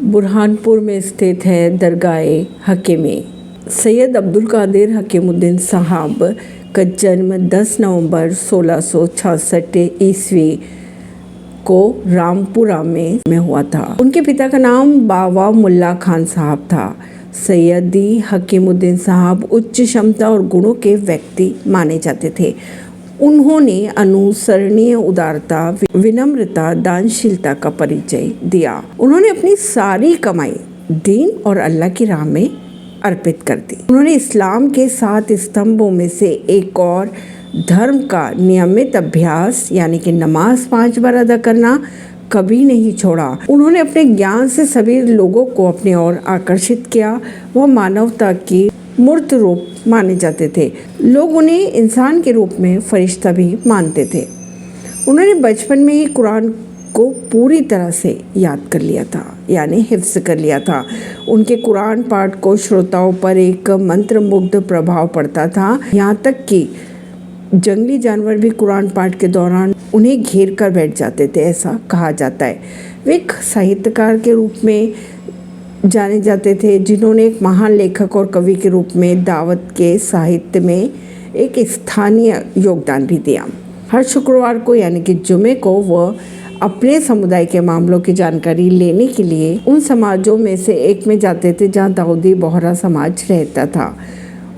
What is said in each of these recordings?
बुरहानपुर में स्थित है दरगाह हकीमी। सैयद अब्दुल कादिर हकीमुद्दीन साहब का जन्म 10 नवंबर 1666 ईस्वी को रामपुरा में हुआ था। उनके पिता का नाम बावा मुल्ला खान साहब था। सैयदी हकीमुद्दीन साहब उच्च क्षमता और गुणों के व्यक्ति माने जाते थे। उन्होंने अनुसरणीय उदारता, विनम्रता, दानशीलता का परिचय दिया। उन्होंने अपनी सारी कमाई दीन और अल्लाह की राह में अर्पित कर दी। उन्होंने इस्लाम के 7 स्तंभों में से एक और धर्म का नियमित अभ्यास यानी कि नमाज 5 बार अदा करना कभी नहीं छोड़ा। उन्होंने अपने ज्ञान से सभी लोगों को अपनी ओर आकर्षित किया। वह मानवता की मूर्त रूप माने जाते थे। लोग उन्हें इंसान के रूप में फरिश्ता भी मानते थे। उन्होंने बचपन में ही कुरान को पूरी तरह से याद कर लिया था, यानी हिफ्ज़ कर लिया था। उनके कुरान पाठ को श्रोताओं पर एक मंत्रमुग्ध प्रभाव पड़ता था। यहाँ तक कि जंगली जानवर भी कुरान पाठ के दौरान उन्हें घेर कर बैठ जाते थे, ऐसा कहा जाता है। वे एक साहित्यकार के रूप में जाने जाते थे, जिन्होंने एक महान लेखक और कवि के रूप में दावत के साहित्य में एक स्थानीय योगदान भी दिया। हर शुक्रवार को यानी कि जुमे को वह अपने समुदाय के मामलों की जानकारी लेने के लिए उन समाजों में से एक में जाते थे जहां दाऊदी बोहरा समाज रहता था।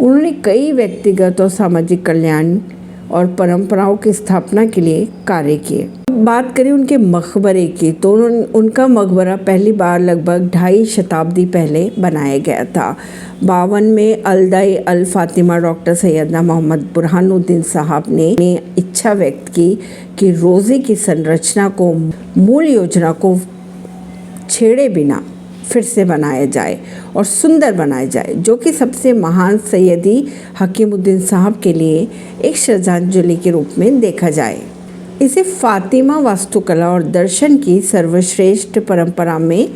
उन्होंने कई व्यक्तिगत और सामाजिक कल्याण और परंपराओं की स्थापना के लिए कार्य किए। बात करें उनके मकबरे की, तो उनका मकबरा पहली बार लगभग 2.5 शताब्दी पहले बनाया गया था। 52 में अल्दाई अल फातिमा डॉक्टर सैयदना मोहम्मद बुरहानुद्दीन साहब ने इच्छा व्यक्त की कि रोज़े की संरचना को, मूल योजना को छेड़े बिना फिर से बनाया जाए और सुंदर बनाया जाए, जो कि सबसे महान सैयदी हकीमुद्दीन साहब के लिए एक श्रद्धांजलि के रूप में देखा जाए। इसे फातिमा वास्तुकला और दर्शन की सर्वश्रेष्ठ परंपरा में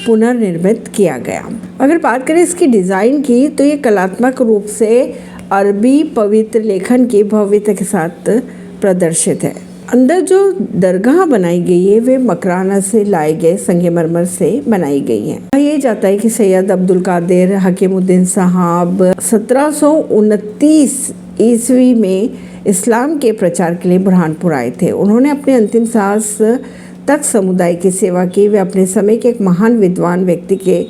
पुनर्निर्मित किया गया। अगर बात करें इसकी डिज़ाइन की, तो ये कलात्मक रूप से अरबी पवित्र लेखन की भव्यता के साथ प्रदर्शित है। अंदर जो दरगाह बनाई गई है वे मकराना से लाए गए संगमरमर से बनाई गई है। कहा यह जाता है कि सैयद अब्दुल कादिर हकीमुद्दीन साहब 1729 ईस्वी में इस्लाम के प्रचार के लिए बुरहानपुर आए थे। उन्होंने अपने अंतिम सांस तक समुदाय की सेवा की। वे अपने समय के एक महान विद्वान व्यक्ति के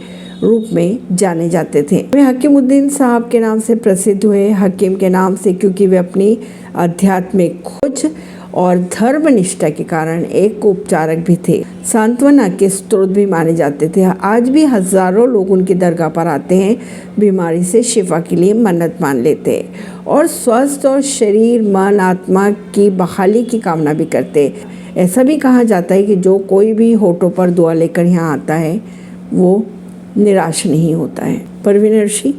रूप में जाने जाते थे। वे हकीमुद्दीन साहब के नाम से प्रसिद्ध हुए, हकीम के नाम से, क्योंकि वे अपनी आध्यात्मिक खोज और धर्मनिष्ठा के कारण एक उपचारक भी थे, सांत्वना के स्रोत भी माने जाते थे। आज भी हजारों लोग उनकी दरगाह पर आते हैं, बीमारी से शिफा के लिए मन्नत मान लेते हैं और स्वस्थ और शरीर, मन, आत्मा की बहाली की कामना भी करते। ऐसा भी कहा जाता है कि जो कोई भी होठों पर दुआ लेकर यहाँ आता है वो निराश नहीं होता है। परवीन अर्शी।